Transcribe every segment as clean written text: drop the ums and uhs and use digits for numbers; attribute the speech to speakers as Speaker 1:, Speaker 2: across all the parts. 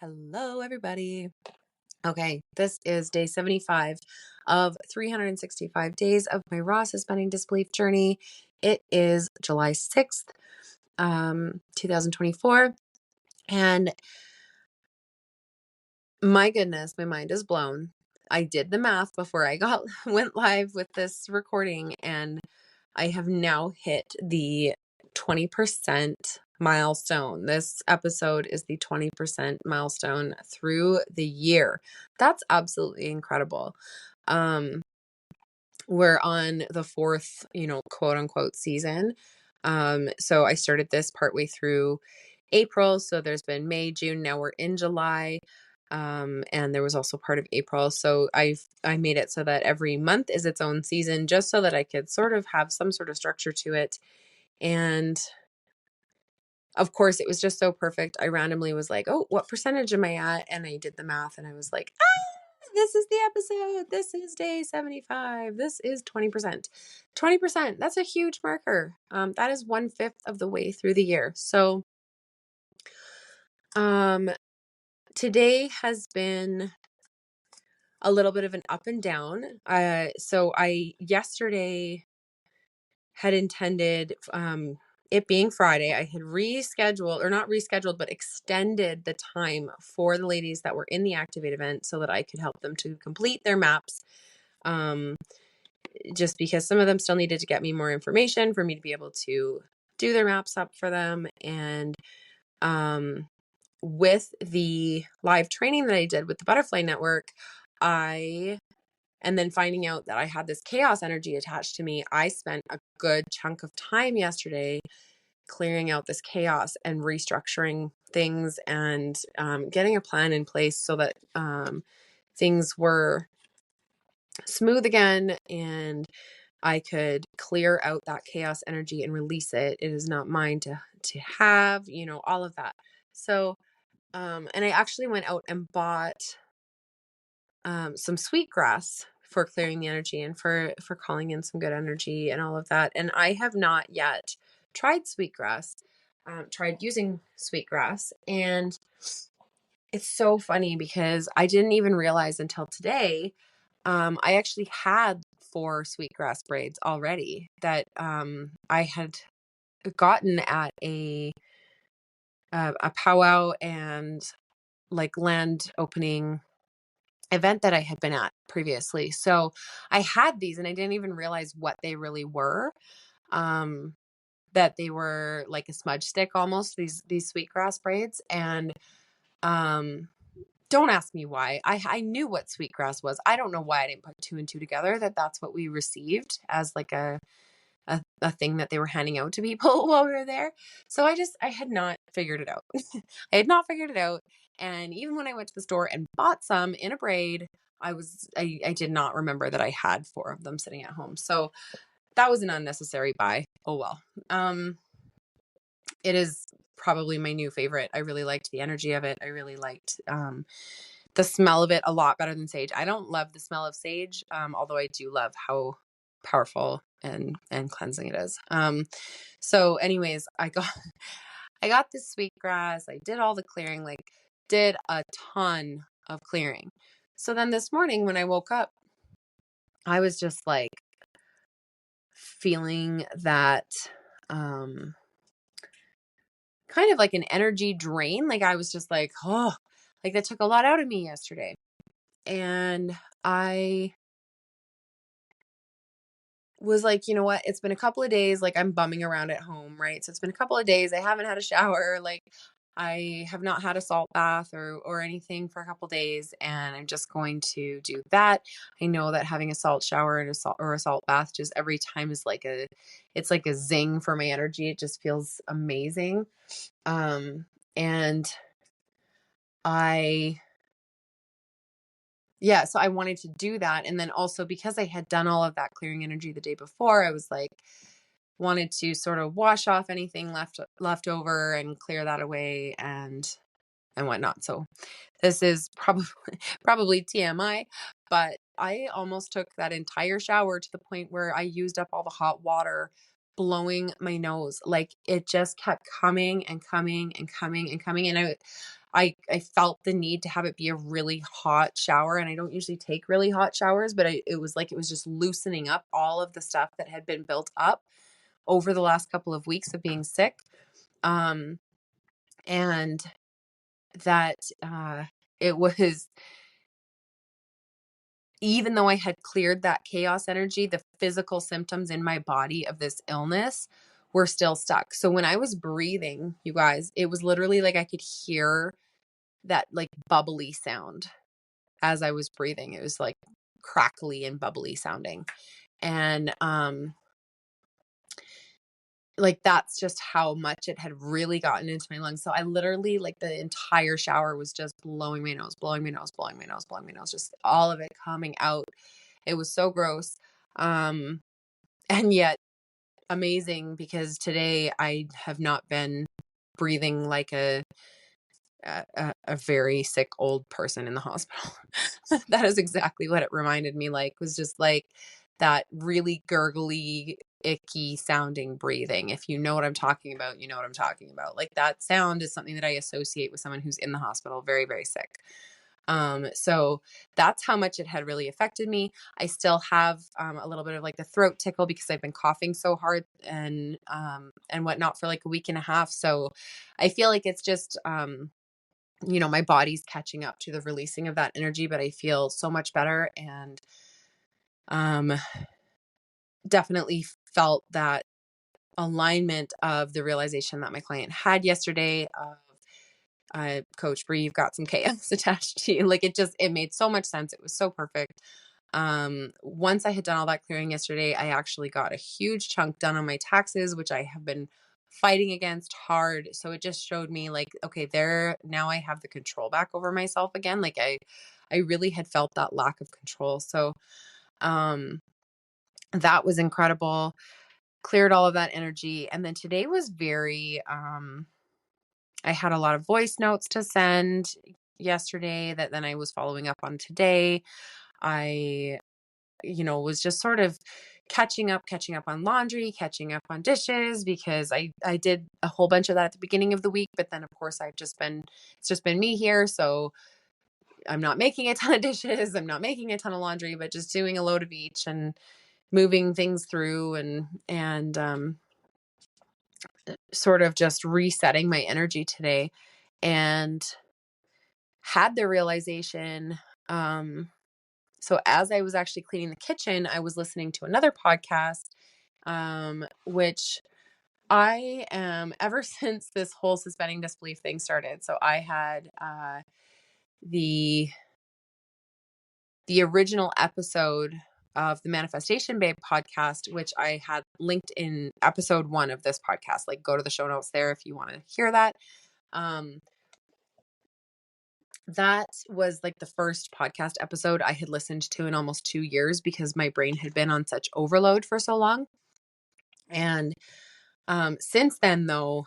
Speaker 1: Hello, everybody. Okay, this is day 75 of 365 days of my raw suspending disbelief journey. It is July 6th, 2024. And my goodness, my mind is blown. I did the math before I went live with this recording, and I have now hit the 20% milestone. This episode is the 20% milestone through the year. That's absolutely incredible. We're on the fourth, quote unquote season. So I started this partway through April. So there's been May, June, now we're in July. And there was also part of April. So I made it so that every month is its own season, just so that I could sort of have some sort of structure to it. And of course, it was just so perfect. I randomly was like, oh, what percentage am I at? And I did the math and I was like, this is the episode. This is day 75. This is 20%. 20%. That's a huge marker. That is 1/5 of the way through the year. So, today has been a little bit of an up and down. So I yesterday had intended, it being Friday, I had rescheduled, or not rescheduled, but extended the time for the ladies that were in the Activate event so that I could help them to complete their maps. Just because some of them still needed to get me more information for me to be able to do their maps up for them. And with the live training that I did with the Butterfly Network, and then finding out that I had this chaos energy attached to me, I spent a good chunk of time yesterday clearing out this chaos and restructuring things and getting a plan in place so that things were smooth again and I could clear out that chaos energy and release it. It is not mine to have, all of that. So, and I actually went out and bought some sweetgrass for clearing the energy and for calling in some good energy and all of that. And I have not yet tried sweetgrass, tried using sweetgrass. And it's so funny because I didn't even realize until today, I actually had 4 sweetgrass braids already that I had gotten at a powwow and like land opening event that I had been at previously. So I had these and I didn't even realize what they really were. That they were like a smudge stick almost, these sweetgrass braids. And don't ask me why. I knew what sweetgrass was. I don't know why I didn't put 2 and 2 together, that's what we received as like a thing that they were handing out to people while we were there. So I had not figured it out. I had not figured it out. And even when I went to the store and bought some in a braid, I did not remember that I had 4 of them sitting at home. So that was an unnecessary buy. Oh well. It is probably my new favorite. I really liked the energy of it. I really liked the smell of it a lot better than sage. I don't love the smell of sage, although I do love how powerful and cleansing it is. So anyways, I got this sweetgrass. I did all the clearing, like did a ton of clearing. So then this morning when I woke up, I was just like feeling that kind of like an energy drain. Like I was just like, oh, like that took a lot out of me yesterday. And I was like, you know what? It's been a couple of days. Like I'm bumming around at home, right? So it's been a couple of days. I haven't had a shower. Like I have not had a salt bath or anything for a couple of days, and I'm just going to do that. I know that having a salt shower and a salt bath just every time is like it's like a zing for my energy. It just feels amazing. And I yeah, so I wanted to do that. And then also because I had done all of that clearing energy the day before, I was like, wanted to sort of wash off anything left over and clear that away and whatnot. So this is probably TMI, but I almost took that entire shower to the point where I used up all the hot water blowing my nose. Like it just kept coming and coming and coming and coming. And I felt the need to have it be a really hot shower, and I don't usually take really hot showers, but it was like it was just loosening up all of the stuff that had been built up over the last couple of weeks of being sick. Um, and that it was, even though I had cleared that chaos energy, the physical symptoms in my body of this illness were still stuck. So when I was breathing, you guys, it was literally like I could hear that like bubbly sound as I was breathing. It was like crackly and bubbly sounding. And like that's just how much it had really gotten into my lungs. So I literally, like, the entire shower was just blowing my nose, blowing my nose, blowing my nose, blowing my nose, just all of it coming out. It was so gross. Um and yet amazing, because today I have not been breathing like a very sick old person in the hospital. That is exactly what it reminded me, like, was just like that really gurgly, icky sounding breathing. If you know what I'm talking about, you know what I'm talking about. Like, that sound is something that I associate with someone who's in the hospital, very, very sick. So that's how much it had really affected me. I still have a little bit of like the throat tickle because I've been coughing so hard and whatnot for like a week and a half. So I feel like it's just my body's catching up to the releasing of that energy, but I feel so much better, and um, definitely felt that alignment of the realization that my client had yesterday of, Coach Bree, you've got some chaos attached to you. Like, it made so much sense. It was so perfect. Once I had done all that clearing yesterday, I actually got a huge chunk done on my taxes, which I have been fighting against hard. So it just showed me like, okay, now I have the control back over myself again. Like, I really had felt that lack of control. So, um, that was incredible. Cleared all of that energy. And then today was very, I had a lot of voice notes to send yesterday that then I was following up on today. I was just sort of catching up on laundry, catching up on dishes, because I did a whole bunch of that at the beginning of the week, but then of course it's just been me here, so I'm not making a ton of dishes, I'm not making a ton of laundry, but just doing a load of each and moving things through and sort of just resetting my energy today, and had the realization. So as I was actually cleaning the kitchen, I was listening to another podcast, which I am ever since this whole suspending disbelief thing started. So I had the original episode of the Manifestation Babe podcast, which I had linked in episode 1 of this podcast. Like, go to the show notes there if you want to hear that. That was like the first podcast episode I had listened to in almost 2 years, because my brain had been on such overload for so long. And since then, though,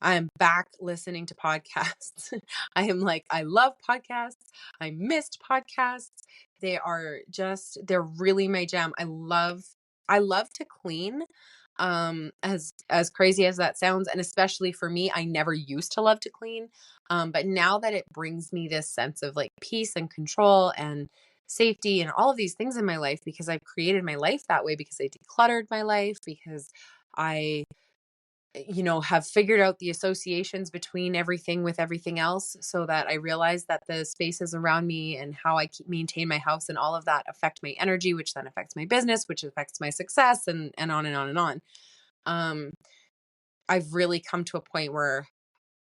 Speaker 1: I am back listening to podcasts. I am like, I love podcasts. I missed podcasts. They're really my jam. I love to clean. As crazy as that sounds, and especially for me, I never used to love to clean. But now that it brings me this sense of like peace and control and safety and all of these things in my life, because I've created my life that way, because I decluttered my life, because I have figured out the associations between everything with everything else, so that I realize that the spaces around me and how I maintain my house and all of that affect my energy, which then affects my business, which affects my success, and on and on and on. Um, I've really come to a point where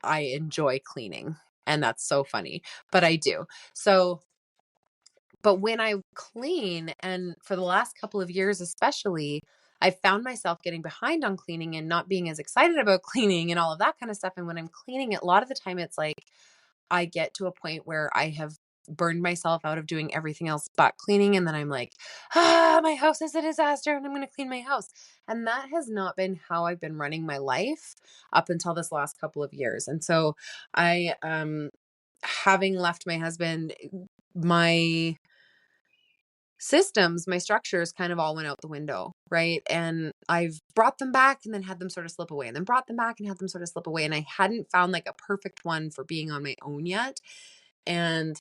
Speaker 1: I enjoy cleaning, and that's so funny, but I do. So, but when I clean, and for the last couple of years especially, I found myself getting behind on cleaning and not being as excited about cleaning and all of that kind of stuff. And when I'm cleaning, a lot of the time it's like I get to a point where I have burned myself out of doing everything else but cleaning. And then I'm like, my house is a disaster and I'm going to clean my house. And that has not been how I've been running my life up until this last couple of years. And so I, having left my husband, my systems, my structures kind of all went out the window, right? And I've brought them back and then had them sort of slip away and then brought them back and had them sort of slip away. And I hadn't found like a perfect one for being on my own yet. And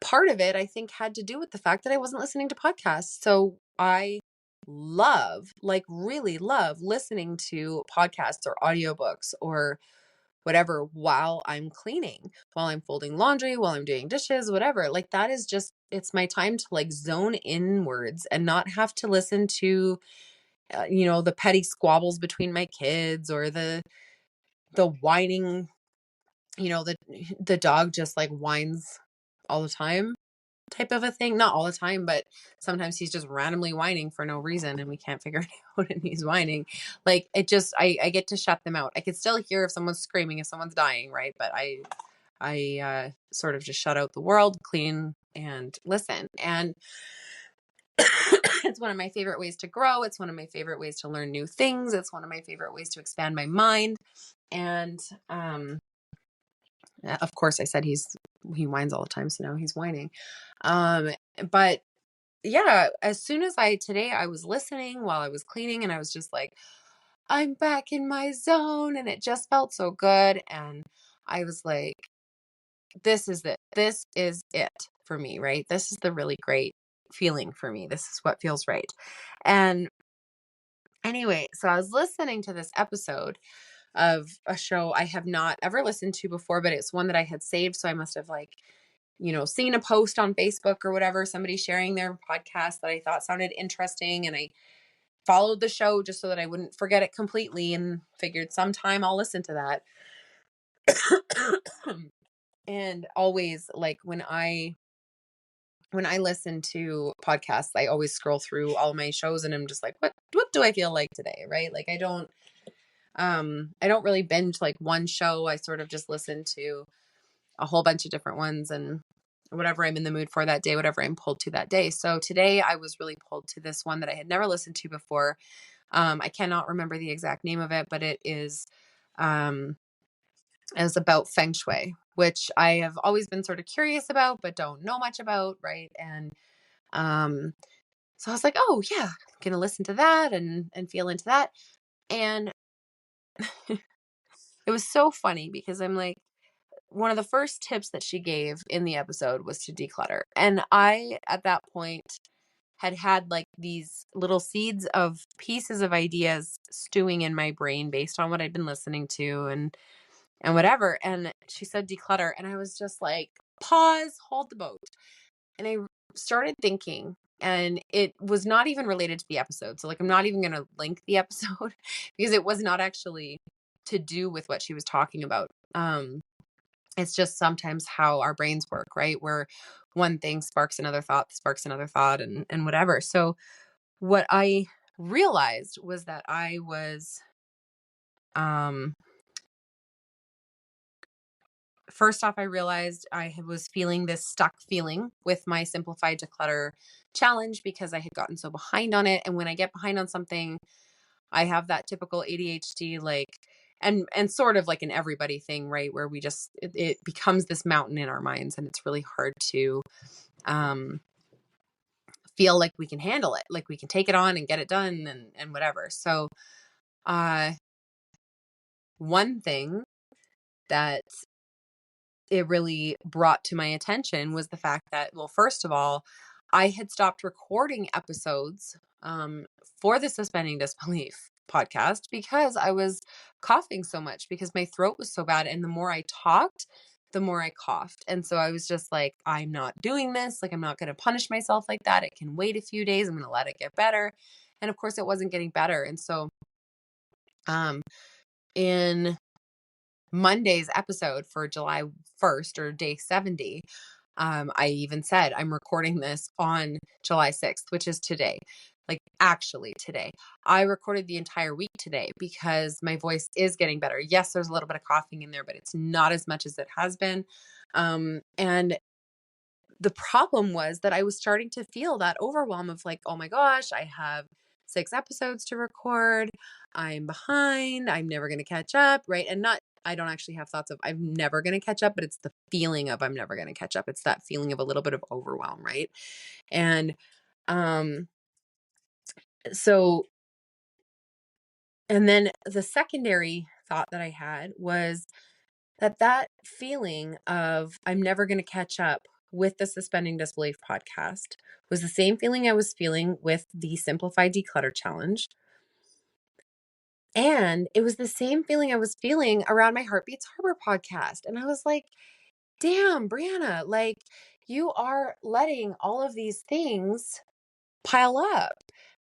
Speaker 1: part of it, I think, had to do with the fact that I wasn't listening to podcasts. So I love, like, really love listening to podcasts or audiobooks or whatever while I'm cleaning, while I'm folding laundry, while I'm doing dishes, whatever. Like, that is just, it's my time to like zone inwards and not have to listen to, the petty squabbles between my kids or the whining, the dog just like whines all the time type of a thing. Not all the time, but sometimes he's just randomly whining for no reason and we can't figure it out and he's whining. Like, it just, I get to shut them out. I could still hear if someone's screaming, if someone's dying, right? But I sort of just shut out the world, clean and listen. And it's one of my favorite ways to grow. It's one of my favorite ways to learn new things. It's one of my favorite ways to expand my mind. And of course, I said he whines all the time, so now he's whining. But yeah, as soon as today I was listening while I was cleaning, and I was just like, I'm back in my zone, and it just felt so good. And I was like, this is it. This is it for me, right? This is the really great feeling for me. This is what feels right. And anyway, so I was listening to this episode of a show I have not ever listened to before, but it's one that I had saved. So I must have like, seen a post on Facebook or whatever, somebody sharing their podcast that I thought sounded interesting. And I followed the show just so that I wouldn't forget it completely and figured sometime I'll listen to that. And always, like, when I listen to podcasts, I always scroll through all my shows and I'm just like, what do I feel like today? Right? Like, I don't really binge like one show. I sort of just listen to a whole bunch of different ones and whatever I'm in the mood for that day, whatever I'm pulled to that day. So today I was really pulled to this one that I had never listened to before. I cannot remember the exact name of it, but um, is about feng shui, which I have always been sort of curious about, but don't know much about. Right. And, so I was like, oh yeah, I'm going to listen to that and feel into that. And it was so funny because I'm like, one of the first tips that she gave in the episode was to declutter. And I, at that point, had like these little seeds of pieces of ideas stewing in my brain based on what I'd been listening to and whatever. And she said declutter. And I was just like, pause, hold the boat. And I started thinking, and it was not even related to the episode. So like, I'm not even going to link the episode because it was not actually to do with what she was talking about. It's just sometimes how our brains work, right? Where one thing sparks another thought and whatever. So what I realized was that I was, um, first off, I realized was feeling this stuck feeling with my simplified declutter challenge because I had gotten so behind on it. And when I get behind on something, I have that typical ADHD, like, and sort of like an everybody thing, right? Where it becomes this mountain in our minds and it's really hard to, um, feel like we can handle it, like we can take it on and get it done and whatever. So, uh, one thing that it really brought to my attention was the fact that, well, first of all, I had stopped recording episodes for the Suspending Disbelief podcast because I was coughing so much because my throat was so bad. And the more I talked, the more I coughed. And so I was just like, I'm not doing this. Like, I'm not going to punish myself like that. It can wait a few days. I'm going to let it get better. And of course, it wasn't getting better. And so, um, in Monday's episode for July 1st or day 70, I even said I'm recording this on July 6th, which is today. Like, actually today. I recorded the entire week today because my voice is getting better. Yes, there's a little bit of coughing in there, but it's not as much as it has been. And the problem was that I was starting to feel that overwhelm of like, oh my gosh, I have 6 episodes to record. I'm behind. I'm never going to catch up. Right. And I don't actually have thoughts of I'm never going to catch up, but it's the feeling of I'm never going to catch up. It's that feeling of a little bit of overwhelm. Right. And Um, so, and then the secondary thought that I had was that feeling of I'm never going to catch up with the Suspending Disbelief podcast was the same feeling I was feeling with the Simplify Declutter Challenge. And it was the same feeling I was feeling around my Heartbeats Harbor podcast. And I was like, damn, Brianna, like you are letting all of these things pile up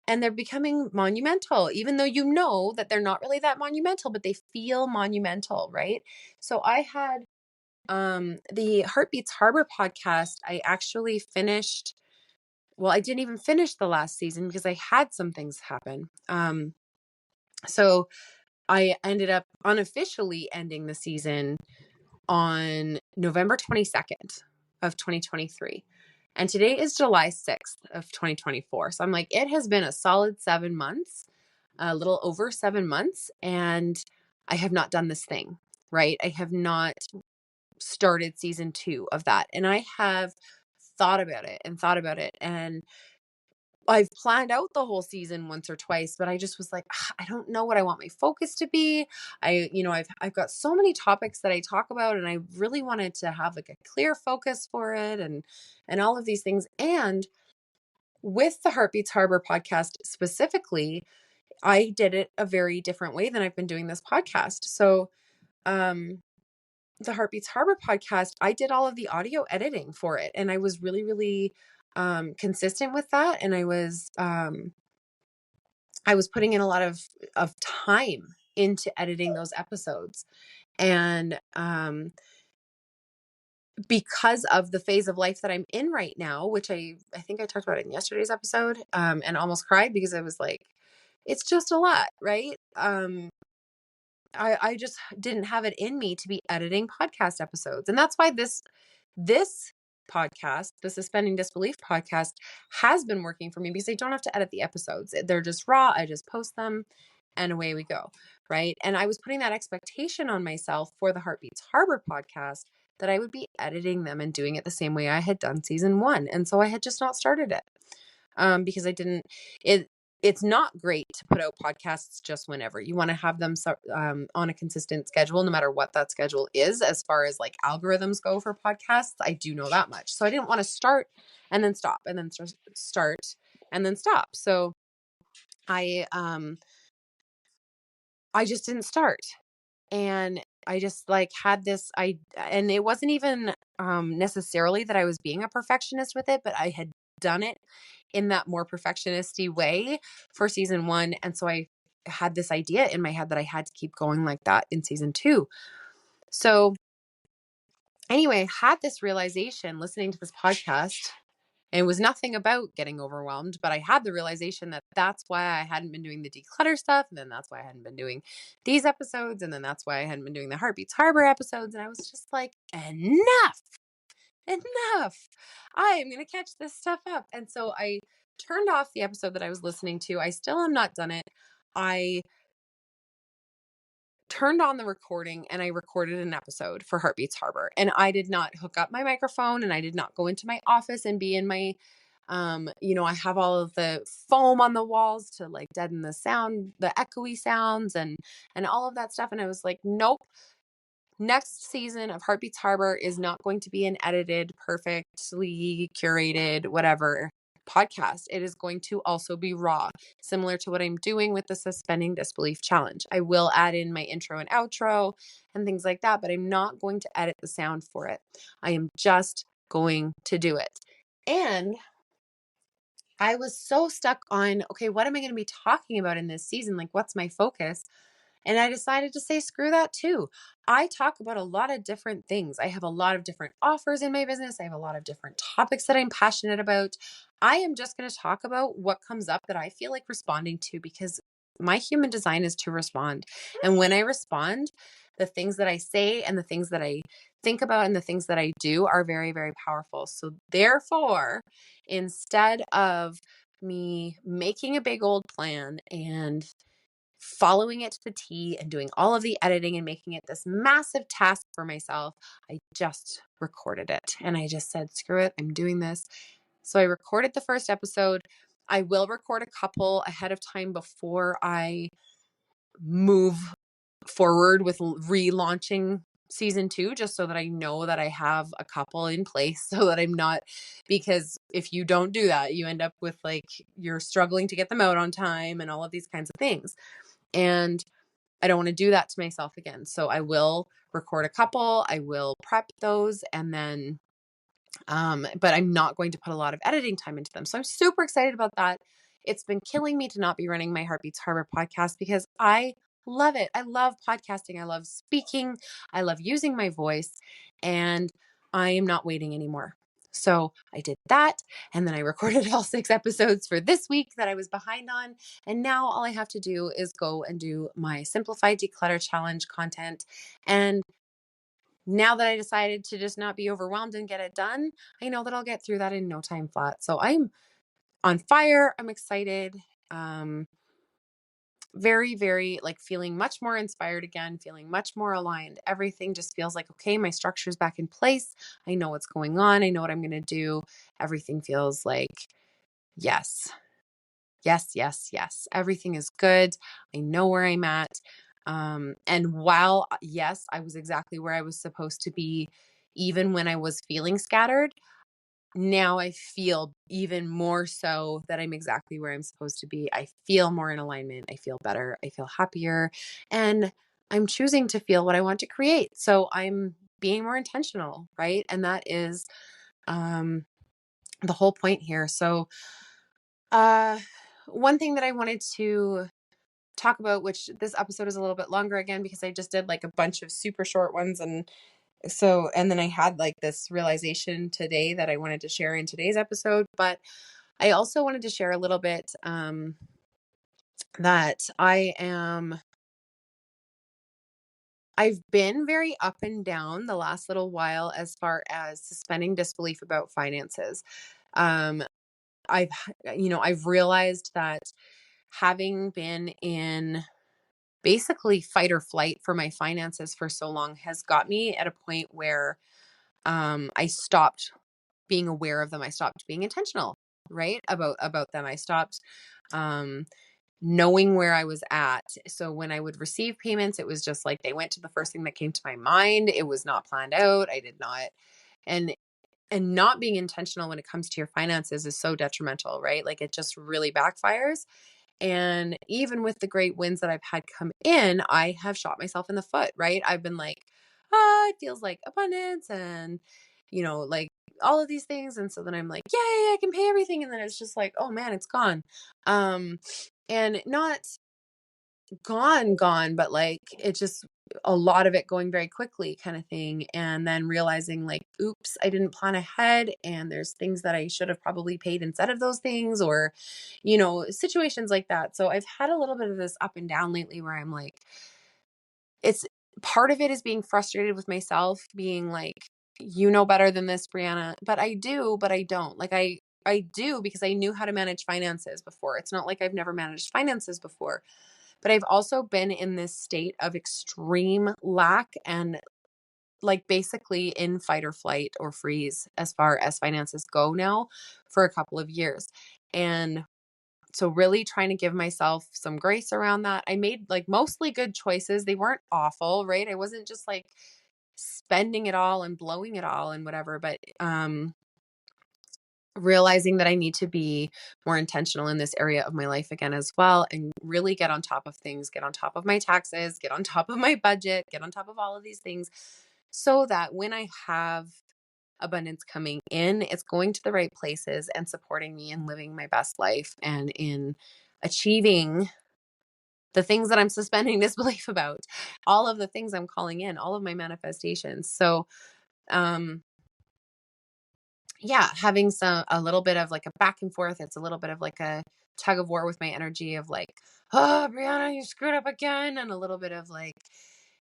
Speaker 1: and they're becoming monumental, even though you know that they're not really that monumental, but they feel monumental, right? So I had the Heartbeats Harbor podcast, I actually finished. Well, I didn't even finish the last season because I had some things happen. So I ended up unofficially ending the season on November 22nd of 2023. And today is July 6th of 2024. So I'm like, it has been a solid 7 months, a little over 7 months, and I have not done this thing, right? I have not started season 2 of that. And I have thought about it and thought about it. And I've planned out the whole season once or twice, but I just was like, I don't know what I want my focus to be. I've got so many topics that I talk about, and I really wanted to have like a clear focus for it, and all of these things. And with the Heartbeats Harbor podcast specifically, I did it a very different way than I've been doing this podcast. So, the Heartbeats Harbor podcast, I did all of the audio editing for it, and I was really, really consistent with that. And I was putting in a lot of time into editing those episodes. And because of the phase of life that I'm in right now, which I think I talked about it in yesterday's episode, and almost cried because I was like, it's just a lot, right? I just didn't have it in me to be editing podcast episodes. And that's why this podcast, the Suspending Disbelief podcast, has been working for me because I don't have to edit the episodes. They're just raw. I just post them and away we go. Right. And I was putting that expectation on myself for the Heartbeats Harbor podcast that I would be editing them and doing it the same way I had done season 1. And so I had just not started it because I didn't, it's not great to put out podcasts just whenever. You want to have them on a consistent schedule, no matter what that schedule is, as far as like algorithms go for podcasts. I do know that much. So I didn't want to start and then stop and then start and then stop. So I just didn't start. And I just like had this, and it wasn't even necessarily that I was being a perfectionist with it, but I had done it in that more perfectionisty way for season 1. And so I had this idea in my head that I had to keep going like that in season 2. So anyway, I had this realization listening to this podcast. And it was nothing about getting overwhelmed, but I had the realization that that's why I hadn't been doing the declutter stuff. And then that's why I hadn't been doing these episodes. And then that's why I hadn't been doing the Heartbeats Harbor episodes. And I was just like, enough. I am going to catch this stuff up. And so I turned off the episode that I was listening to. I still am not done it. I turned on the recording and I recorded an episode for Heartbeats Harbor. And I did not hook up my microphone and I did not go into my office and be in my, I have all of the foam on the walls to like deaden the sound, the echoey sounds and all of that stuff. And I was like, nope. Next season of Heartbeats Harbor is not going to be an edited, perfectly curated, whatever podcast. It is going to also be raw, similar to what I'm doing with the Suspending Disbelief Challenge. I will add in my intro and outro and things like that, but I'm not going to edit the sound for it. I am just going to do it. And I was so stuck on, okay, what am I going to be talking about in this season? Like, what's my focus? And I decided to say, screw that too. I talk about a lot of different things. I have a lot of different offers in my business. I have a lot of different topics that I'm passionate about. I am just going to talk about what comes up that I feel like responding to because my human design is to respond. And when I respond, the things that I say and the things that I think about and the things that I do are very, very powerful. So therefore, instead of me making a big old plan and following it to the T and doing all of the editing and making it this massive task for myself, I just recorded it. And I just said, screw it, I'm doing this. So I recorded the first episode. I will record a couple ahead of time before I move forward with relaunching season 2, just so that I know that I have a couple in place, so that I'm not, because if you don't do that, you end up with like, you're struggling to get them out on time and all of these kinds of things. And I don't want to do that to myself again. So I will record a couple, I will prep those, and then but I'm not going to put a lot of editing time into them. So I'm super excited about that. It's been killing me to not be running my Heartbeats Harbor podcast because I love it. I love podcasting. I love speaking. I love using my voice, and I am not waiting anymore. So I did that, and then I recorded all 6 episodes for this week that I was behind on. And now all I have to do is go and do my Simplify Declutter Challenge content. And now that I decided to just not be overwhelmed and get it done, I know that I'll get through that in no time flat. So I'm on fire. I'm excited. Um, very, very like feeling much more inspired again, feeling much more aligned. Everything just feels like, okay, my structure's back in place. I know what's going on. I know what I'm going to do. Everything feels like, yes, yes, yes, yes. Everything is good. I know where I'm at. And while, yes, I was exactly where I was supposed to be, even when I was feeling scattered, now I feel even more so that I'm exactly where I'm supposed to be. I feel more in alignment. I feel better. I feel happier. And I'm choosing to feel what I want to create. So I'm being more intentional, right? And that is the whole point here. So, uh, one thing that I wanted to talk about, which this episode is a little bit longer again because I just did like a bunch of super short ones, and so, and then I had like this realization today that I wanted to share in today's episode, but I also wanted to share a little bit that I've been very up and down the last little while as far as suspending disbelief about finances. Um, I've, I've realized that having been in basically fight or flight for my finances for so long has got me at a point where I stopped being aware of them. I stopped being intentional, right? About them. I stopped um knowing where I was at. So when I would receive payments, it was just like they went to the first thing that came to my mind. It was not planned out. I did not, and not being intentional when it comes to your finances is so detrimental, right? Like it just really backfires. And even with the great wins that I've had come in, I have shot myself in the foot, right? I've been like, it feels like abundance and, like all of these things. And so then I'm like, yay, I can pay everything. And then it's just like, oh man, it's gone. And not gone, but like it just, a lot of it going very quickly kind of thing. And then realizing like, oops, I didn't plan ahead. And there's things that I should have probably paid instead of those things, or, situations like that. So I've had a little bit of this up and down lately where I'm like, it's part of it is being frustrated with myself, being like, you know better than this, Brianna. But I do, but I don't. Like I do because I knew how to manage finances before. It's not like I've never managed finances before. But I've also been in this state of extreme lack and like basically in fight or flight or freeze as far as finances go now for a couple of years. And so really trying to give myself some grace around that. I made like mostly good choices. They weren't awful, right? I wasn't just like spending it all and blowing it all and whatever, but realizing that I need to be more intentional in this area of my life again as well, and really get on top of things, get on top of my taxes, get on top of my budget, get on top of all of these things so that when I have abundance coming in, it's going to the right places and supporting me in living my best life and in achieving the things that I'm suspending disbelief about, all of the things I'm calling in, all of my manifestations. So, um, yeah, having a little bit of like a back and forth. It's a little bit of like a tug of war with my energy of like, oh, Brianna, you screwed up again. And a little bit of like,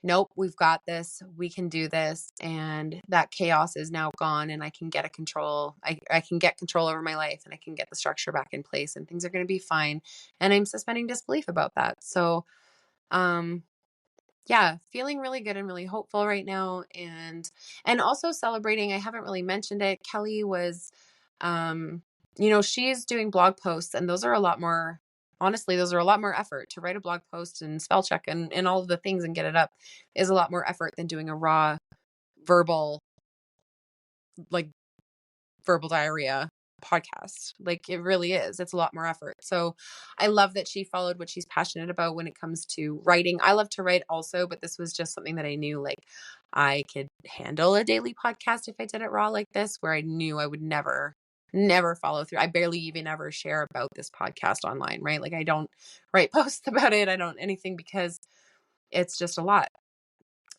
Speaker 1: nope, we've got this. We can do this. And that chaos is now gone, and I can get a control. I can get control over my life, and I can get the structure back in place, and things are going to be fine. And I'm suspending disbelief about that. So, um, yeah, feeling really good and really hopeful right now. And also celebrating, I haven't really mentioned it. Kelly was she's doing blog posts, and those are a lot more, honestly, those are a lot more effort to write a blog post and spell check and all of the things and get it up is a lot more effort than doing a raw verbal, like verbal diarrhea podcast. Like it really is. It's a lot more effort. So I love that she followed what she's passionate about when it comes to writing. I love to write also, but this was just something that I knew like I could handle a daily podcast if I did it raw like this, where I knew I would never follow through. I barely even ever share about this podcast online, right? Like I don't write posts about it. I don't anything because it's just a lot.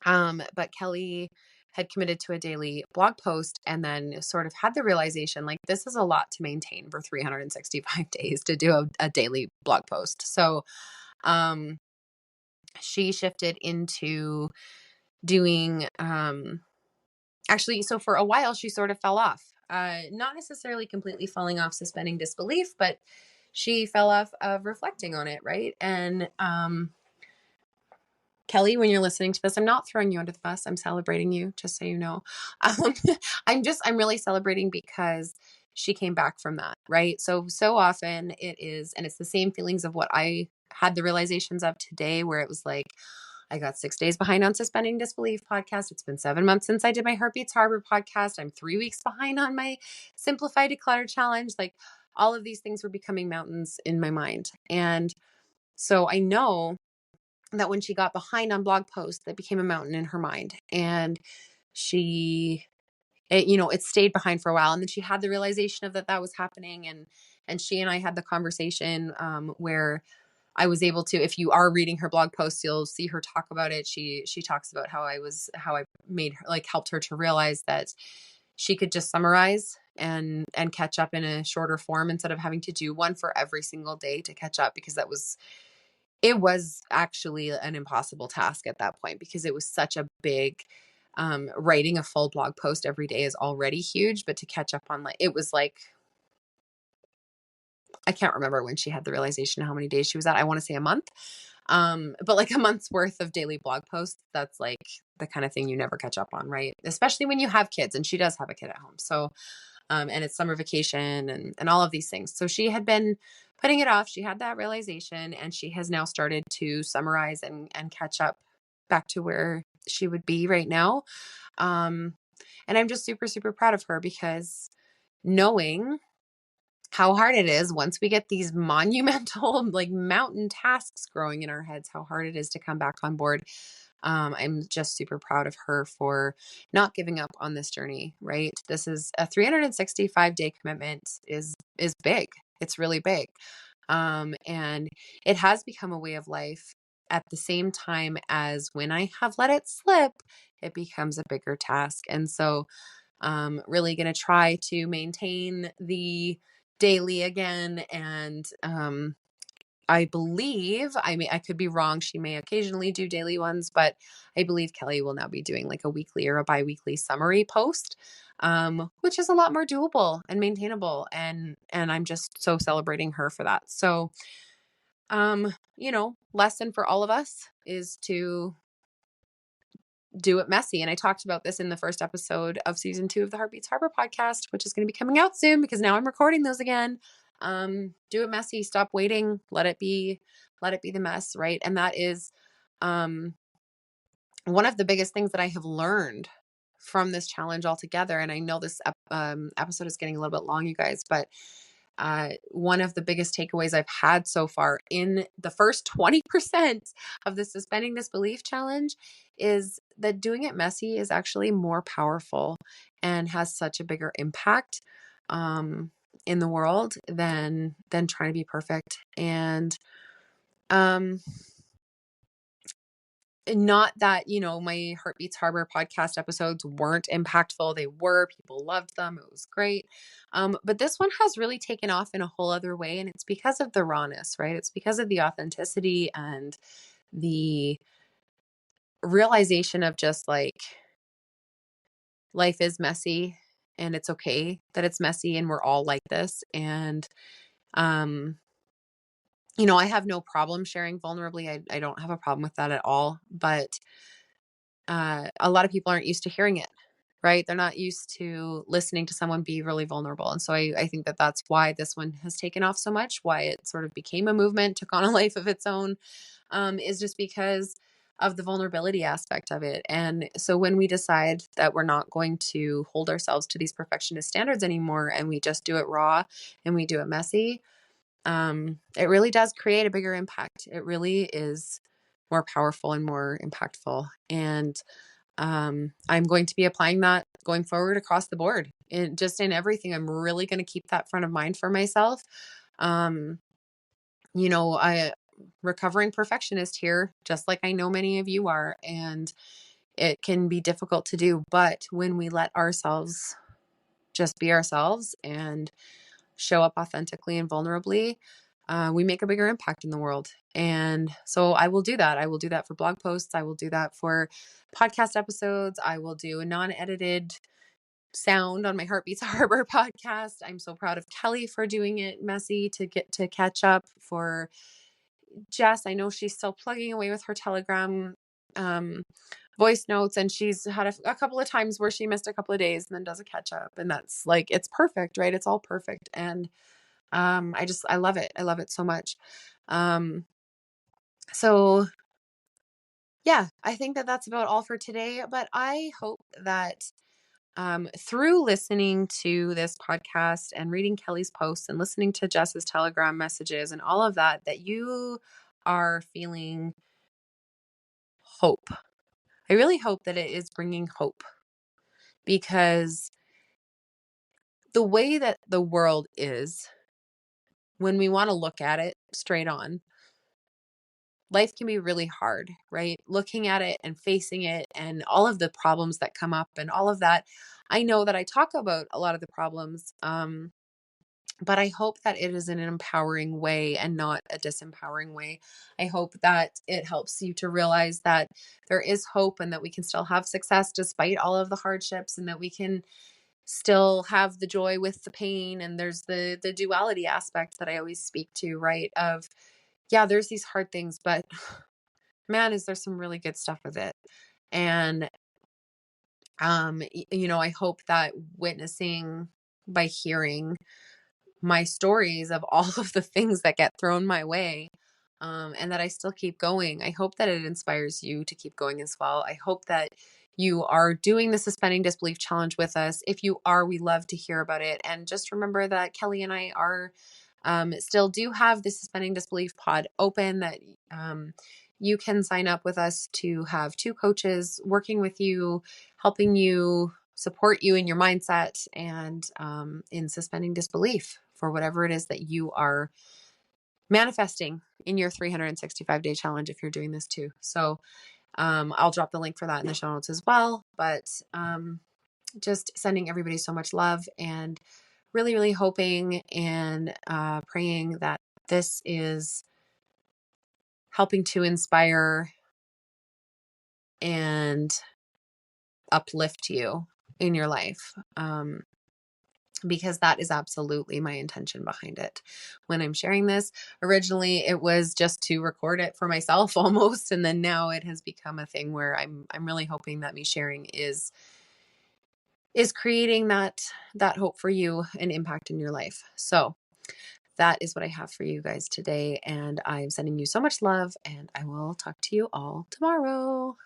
Speaker 1: But Kelly had committed to a daily blog post and then sort of had the realization like this is a lot to maintain for 365 days to do a daily blog post. So she shifted into doing actually, so for a while she sort of fell off. Not necessarily completely falling off, suspending disbelief, but she fell off of reflecting on it, right? And Kelly, when you're listening to this, I'm not throwing you under the bus. I'm celebrating you, just so you know. Um, I'm really celebrating because she came back from that, right? So often it is, and it's the same feelings of what I had the realizations of today, where it was like, I got 6 days behind on Suspending Disbelief podcast. It's been 7 months since I did my Heartbeats Harbor podcast. I'm 3 weeks behind on my Simplify Declutter challenge. Like all of these things were becoming mountains in my mind. And so I know that when she got behind on blog posts, that became a mountain in her mind. And it stayed behind for a while. And then she had the realization of that was happening. And she and I had the conversation where I was able to, if you are reading her blog posts, you'll see her talk about it. She talks about how I made her, like, helped her to realize that she could just summarize and catch up in a shorter form instead of having to do one for every single day to catch up, because it was actually an impossible task at that point, because it was such a big, writing a full blog post every day is already huge, but to catch up on, like, it was like, I can't remember when she had the realization how many days she was at. I want to say a month. But like a month's worth of daily blog posts, that's like the kind of thing you never catch up on, right? Especially when you have kids, and she does have a kid at home. So, and it's summer vacation and all of these things. So she had been putting it off. She had that realization, and she has now started to summarize and catch up back to where she would be right now. And I'm just super, super proud of her, because knowing how hard it is once we get these monumental, like, mountain tasks growing in our heads, how hard it is to come back on board. I'm just super proud of her for not giving up on this journey, right? This is a 365-day commitment is big. It's really big. And it has become a way of life at the same time as when I have let it slip, it becomes a bigger task. And so really going to try to maintain the daily again. And I believe, I could be wrong, she may occasionally do daily ones, but I believe Kelly will now be doing like a weekly or a bi-weekly summary post, which is a lot more doable and maintainable. And I'm just so celebrating her for that. So, lesson for all of us is to do it messy. And I talked about this in the first episode of season 2 of the Heartbeats Harbor podcast, which is going to be coming out soon, because now I'm recording those again. Do it messy, stop waiting, let it be the mess. Right. And that is, one of the biggest things that I have learned from this challenge altogether. And I know this episode is getting a little bit long, you guys, but one of the biggest takeaways I've had so far in the first 20% of the Suspending Disbelief challenge is that doing it messy is actually more powerful and has such a bigger impact in the world than trying to be perfect. And not that, my Heartbeats Harbor podcast episodes weren't impactful. They were. People loved them. It was great. But this one has really taken off in a whole other way. And it's because of the rawness, right? It's because of the authenticity and the realization of just like, life is messy and it's okay that it's messy, and we're all like this. And, I have no problem sharing vulnerably. I don't have a problem with that at all. But a lot of people aren't used to hearing it. right? They're not used to listening to someone be really vulnerable. And so I think that that's why this one has taken off so much, why it sort of became a movement, took on a life of its own, is just because of the vulnerability aspect of it. And so when we decide that we're not going to hold ourselves to these perfectionist standards anymore and we just do it raw and we do it messy, it really does create a bigger impact. It really is more powerful and more impactful. And I'm going to be applying that going forward across the board, just in everything. I'm really going to keep that front of mind for myself. Um, I recovering perfectionist here, just like I know many of you are, and it can be difficult to do. But when we let ourselves just be ourselves and show up authentically and vulnerably, we make a bigger impact in the world. And so I will do that. I will do that for blog posts. I will do that for podcast episodes. I will do a non-edited sound on my Heartbeats Harbor podcast. I'm so proud of Kelly for doing it messy to get to catch up. For Jess, I know she's still plugging away with her Telegram voice notes, and she's had a couple of times where she missed a couple of days and then does a catch up, and that's like, it's perfect, right? It's all perfect. And I love it. I love it so much. So yeah, I think that that's about all for today, but I hope that through listening to this podcast and reading Kelly's posts and listening to Jess's Telegram messages and all of that, that you are feeling hope. I really hope that it is bringing hope, because the way that the world is, when we want to look at it straight on, life can be really hard, right? Looking at it and facing it and all of the problems that come up and all of that. I know that I talk about a lot of the problems, but I hope that it is in an empowering way and not a disempowering way. I hope that it helps you to realize that there is hope and that we can still have success despite all of the hardships, and that we can still have the joy with the pain. And there's the duality aspect that I always speak to, right? Of, yeah, there's these hard things, but man, is there some really good stuff with it. And I hope that witnessing, by hearing my stories of all of the things that get thrown my way, and that I still keep going, I hope that it inspires you to keep going as well. I hope that you are doing the Suspending Disbelief Challenge with us. If you are, we love to hear about it. And just remember that Kelly and I are still do have the Suspending Disbelief pod open, that you can sign up with us to have 2 coaches working with you, helping you, support you in your mindset and in suspending disbelief for whatever it is that you are manifesting in your 365-day challenge, if you're doing this too. So I'll drop the link for that in the show notes as well. But just sending everybody so much love, and really, really hoping and praying that this is helping to inspire and uplift you in your life. Because that is absolutely my intention behind it. When I'm sharing this, originally it was just to record it for myself almost, and then now it has become a thing where I'm really hoping that me sharing is creating that hope for you and impact in your life. So that is what I have for you guys today, and I'm sending you so much love, and I will talk to you all tomorrow.